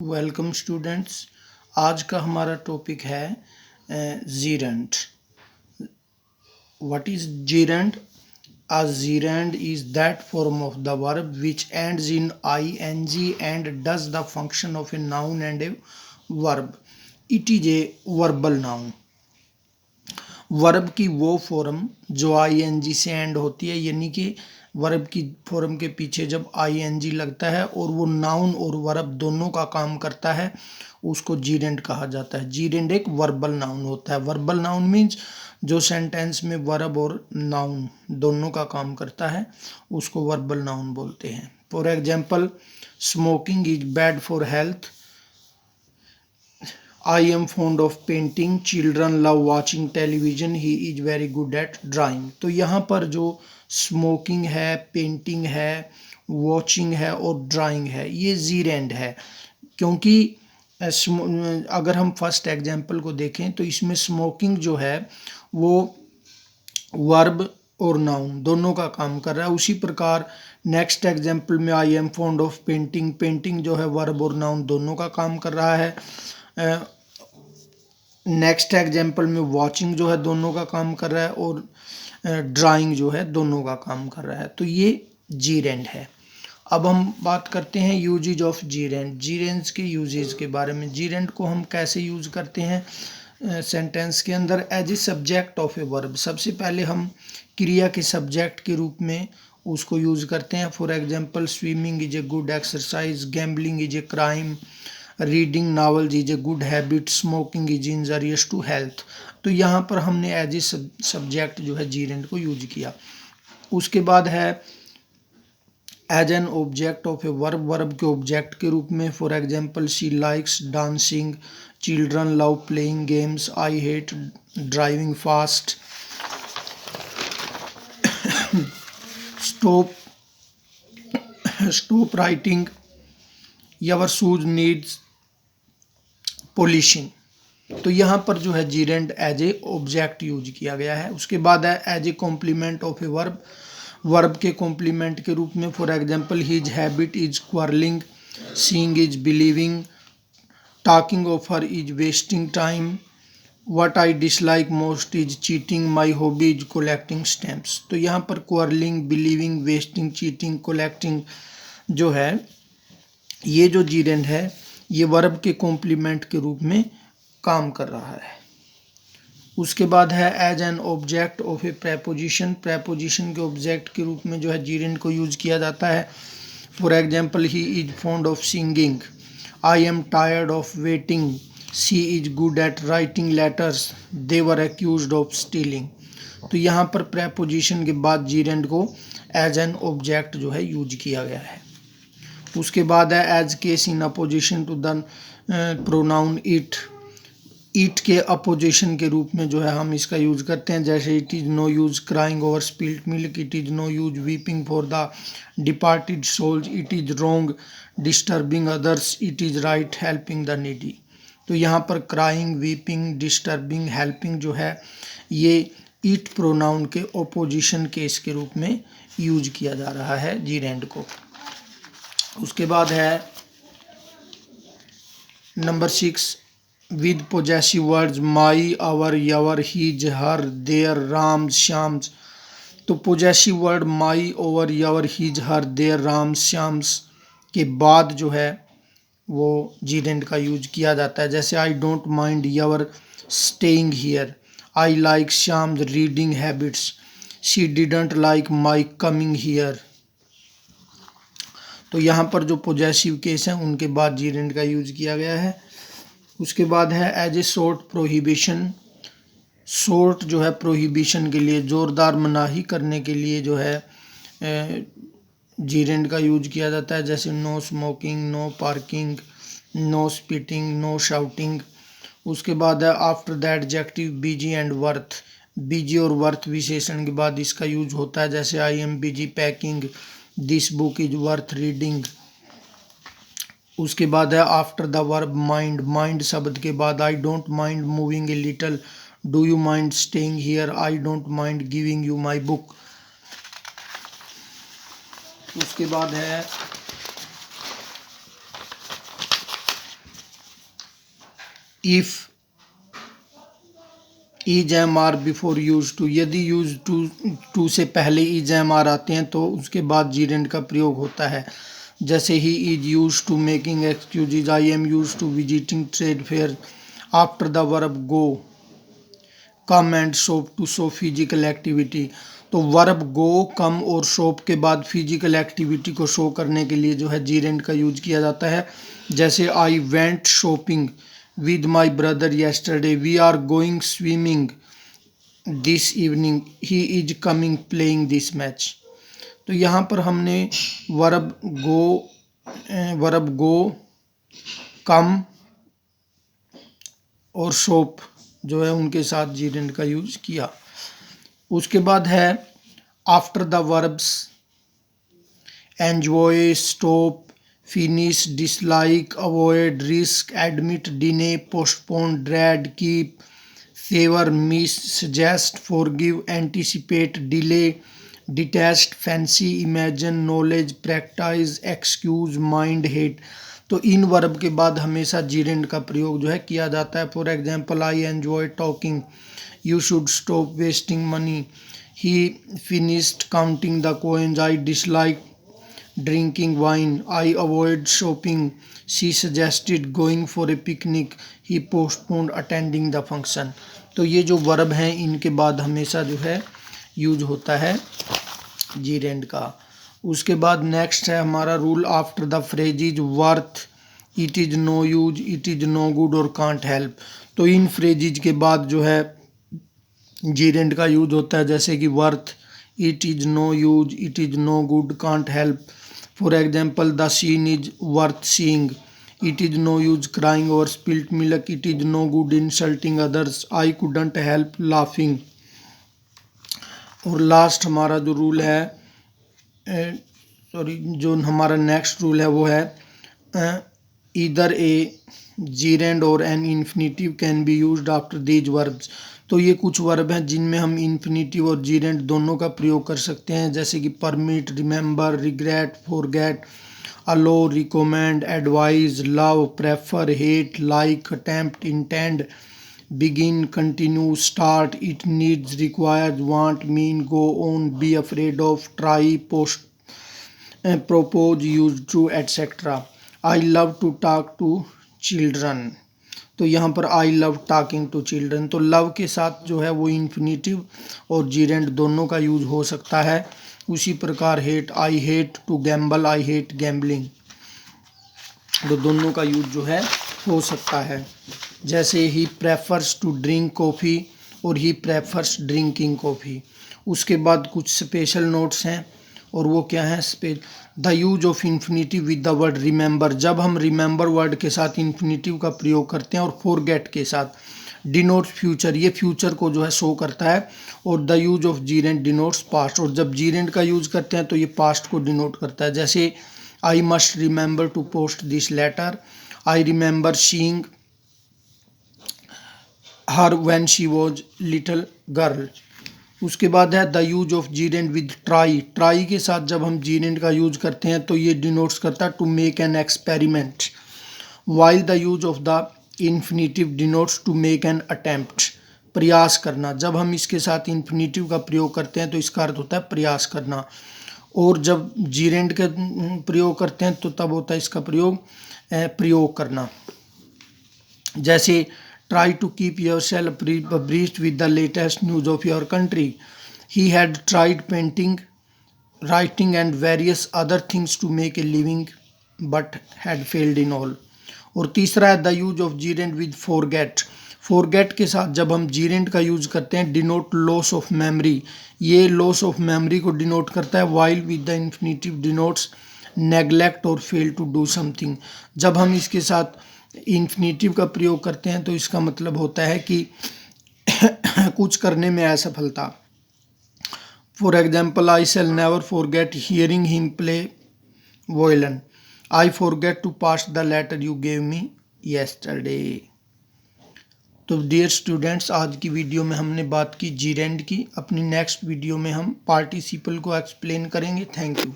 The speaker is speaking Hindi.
Welcome students. आज का हमारा टॉपिक है जीरेंड। What is जीरेंड? A gerund is that form of the verb which ends in ing and does the function of a noun and a verb. It is a verbal noun. Verb की वो फॉर्म जो आईएनजी से एंड होती है, यानी कि वर्ब की फॉर्म के पीछे जब आईएनजी लगता है और वो नाउन और वर्ब दोनों का काम करता है, उसको जीरेंड कहा जाता है। जीरेंड एक वर्बल नाउन होता है। वर्बल नाउन मीन्स जो सेंटेंस में वर्ब और नाउन दोनों का काम करता है, उसको वर्बल नाउन बोलते हैं। For example, smoking is bad for health. I am fond of painting. Children love watching television. He is very good at drawing. तो यहाँ पर जो स्मोकिंग है, पेंटिंग है, वॉचिंग है और ड्राइंग है, ये जीरेंड है। क्योंकि अगर हम फर्स्ट एग्जाम्पल को देखें तो इसमें स्मोकिंग जो है वो वर्ब और नाउन दोनों का काम कर रहा है। उसी प्रकार नेक्स्ट एग्जाम्पल में I am fond of painting, painting जो है वर्ब और नाउन दोनों का काम कर रहा है। नेक्स्ट एग्जाम्पल में वॉचिंग जो है दोनों का काम कर रहा है और ड्राइंग जो है दोनों का काम कर रहा है। तो ये जीरेंड है। अब हम बात करते हैं यूजेज ऑफ जीरेंड, जीरेंड्स के यूजेज के बारे में। जीरेंड को हम कैसे यूज करते हैं सेंटेंस के अंदर? As a subject of a verb. सबसे पहले हम क्रिया के सब्जेक्ट के रूप में उसको यूज करते हैं। For example, swimming is a good exercise, gambling is a crime, reading novels is a good habit, smoking is injurious to health. तो यहाँ पर हमने एज ए सब्जेक्ट जो है जीरेंड को यूज किया। उसके बाद है as an object of a verb, verb के ऑब्जेक्ट के रूप में। For example, she likes dancing, children love playing games, I hate driving fast, stop writing, your shoes needs polishing. तो यहाँ पर जो है gerund as a object use किया गया है। उसके बाद है as a complement of a verb, verb के कॉम्प्लीमेंट के रूप में। For example, his habit is quarrelling, seeing is believing, talking of her is wasting time, what I dislike most is cheating, my hobby is collecting stamps. तो यहाँ पर quarrelling, believing, wasting, cheating, collecting जो है, ये जो जीरेंड है ये वर्ब के कॉम्प्लीमेंट के रूप में काम कर रहा है। उसके बाद है as an object of a preposition, preposition के ऑब्जेक्ट के रूप में जो है जीरेंड को यूज किया जाता है। For example, he is fond of singing, I am tired of waiting, she is good at writing letters, they were accused of stealing. तो यहाँ पर प्रेपोजिशन के बाद जीरेंड को एज एन ऑब्जेक्ट जो है यूज किया गया है। उसके बाद है as case in apposition to the pronoun it, it के अपोजिशन के रूप में जो है हम इसका यूज करते हैं। जैसे it is no use crying over spilled milk, it is no use weeping for the departed souls, it is wrong disturbing others, it is right helping the needy. तो यहाँ पर क्राइंग, वीपिंग, डिस्टर्बिंग, हेल्पिंग जो है ये इट प्रोनाउन के अपोजिशन केस के रूप में यूज किया जा रहा है जीरेंड को। उसके बाद है number 6, with possessive words my, our, your, his, her, their, Ram, Shyam's. तो possessive word my, our, your, his, her, their, Ram, Shyam's के बाद जो है वो जीरेंड का यूज किया जाता है। जैसे I don't mind your staying here, I like Shyam's reading habits, she didn't like my coming here. तो यहाँ पर जो पोजेसिव केस हैं उनके बाद जीरेंड का यूज किया गया है। उसके बाद है as a short prohibition, short जो है प्रोहिबिशन के लिए, ज़ोरदार मनाही करने के लिए जो है जीरेंड का यूज किया जाता है। जैसे no smoking, no parking, no spitting, no shouting. उसके बाद है after the adjective busy and worth, busy और वर्थ विशेषण के बाद इसका यूज होता है। जैसे I am busy packing, this book is worth reading. उसके बाद है after the verb mind, mind शब्द के बाद I don't mind moving a little, do you mind staying here, I don't mind giving you my book. उसके बाद है if is am are before use to, यदि यूज टू से पहले इज एम आर आते हैं तो उसके बाद जीरेंड का प्रयोग होता है। जैसे he is use to making excuses, I am use to visiting trade fair. After the verb go come and shop to show physical activity, तो वर्ब गो, कम और शोप के बाद फिजिकल एक्टिविटी को शो करने के लिए जो है जीरेंड का यूज किया जाता है। जैसे I went shopping with my brother yesterday, we are going swimming this evening, he is coming playing this match. तो यहाँ पर हमने वर्ब गो, कम और शोप जो है उनके साथ जीरेंड का यूज किया। उसके बाद है after the verbs enjoy, stop, finish, dislike, avoid, risk, admit, deny, postpone, dread, keep, favour, miss, suggest, forgive, anticipate, delay, detest, fancy, imagine, knowledge, practise, excuse, mind, hate. तो इन वर्ब के बाद हमेशा जीरेंड का प्रयोग जो है किया जाता है। For example I enjoy talking, you should stop wasting money, he finished counting the coins, I dislike drinking wine, I avoid shopping, she suggested going for a picnic, he postponed attending the function. तो ये जो वर्ब हैं इनके बाद हमेशा जो है यूज होता है जीरेंड का। उसके बाद नेक्स्ट है हमारा rule after the phrases worth, it is no use, it is no good और कांट हेल्प। तो इन फ्रेजेज के बाद जो है जीरेंड का यूज होता है। जैसे कि worth, it is no use, it is no good, can't help. For example the scene is worth seeing, it is no use crying over spilt milk, it is no good insulting others, I couldn't help laughing. और लास्ट हमारा जो रूल है जो हमारा नेक्स्ट रूल है वो है ईदर ए जीरेंड और an infinitive can be used after these verbs. तो ये कुछ वर्ब हैं जिनमें हम इन्फिनिटिव और जीरेंड दोनों का प्रयोग कर सकते हैं। जैसे कि permit, remember, regret, forget, allow, recommend, advise, love, prefer, hate, like, attempt, intend, begin, continue, start, it needs, requires, want, mean, go on, be afraid of, try, post, propose, use to, etc. I love to talk to children। तो यहाँ पर I love talking to children, तो लव के साथ जो है वो इन्फिनिटिव और जीरेंड दोनों का यूज हो सकता है। उसी प्रकार hate, I hate to gamble, I hate gambling, तो दोनों का यूज जो है हो सकता है। जैसे ही प्रेफर्स टू ड्रिंक कॉफ़ी और ही प्रेफर्स ड्रिंकिंग कॉफ़ी। उसके बाद कुछ स्पेशल नोट्स हैं और वो क्या है, the use of infinitive with the word remember, जब हम रिमेंबर वर्ड के साथ इन्फिनिटिव का प्रयोग करते हैं, और फॉरगेट के साथ डिनोट्स फ्यूचर, ये फ्यूचर को जो है शो करता है। और the use of जीरेंड denotes past, और जब जीरेंड का यूज करते हैं तो ये पास्ट को डिनोट करता है। जैसे I must remember to post this letter, I remember seeing her when she was little girl. उसके बाद है the use of gerund with try, try के साथ जब हम जीरेंड का यूज करते हैं तो ये डिनोट्स करता है to make an experiment, while the use of the infinitive denotes to make an attempt, प्रयास करना। जब हम इसके साथ इन्फिनिटिव का प्रयोग करते हैं तो इसका अर्थ होता है प्रयास करना। और जब जीरेंड का प्रयोग करते हैं तो तब होता है इसका प्रयोग करना। जैसे try to keep yourself abreast with the latest news of your country, he had tried painting, writing and various other things to make a living but had failed in all। और तीसरा है the use of gerund with forget, forget के साथ जब हम जीरेंड का यूज करते हैं डिनोट लॉस ऑफ मेमोरी, ये लॉस ऑफ मेमोरी को डिनोट करता है। While with the infinitive denotes neglect और फेल टू डू समथिंग, जब हम इसके साथ इन्फिनिटिव का प्रयोग करते हैं तो इसका मतलब होता है कि कुछ करने में असफलता। For example I shall never forget hearing him play violin, I forget to pass the letter you gave me yesterday. तो डियर स्टूडेंट्स, आज की वीडियो में हमने बात की जीरेंड की। अपनी नेक्स्ट वीडियो में हम पार्टिसिपल को एक्सप्लेन करेंगे। Thank you.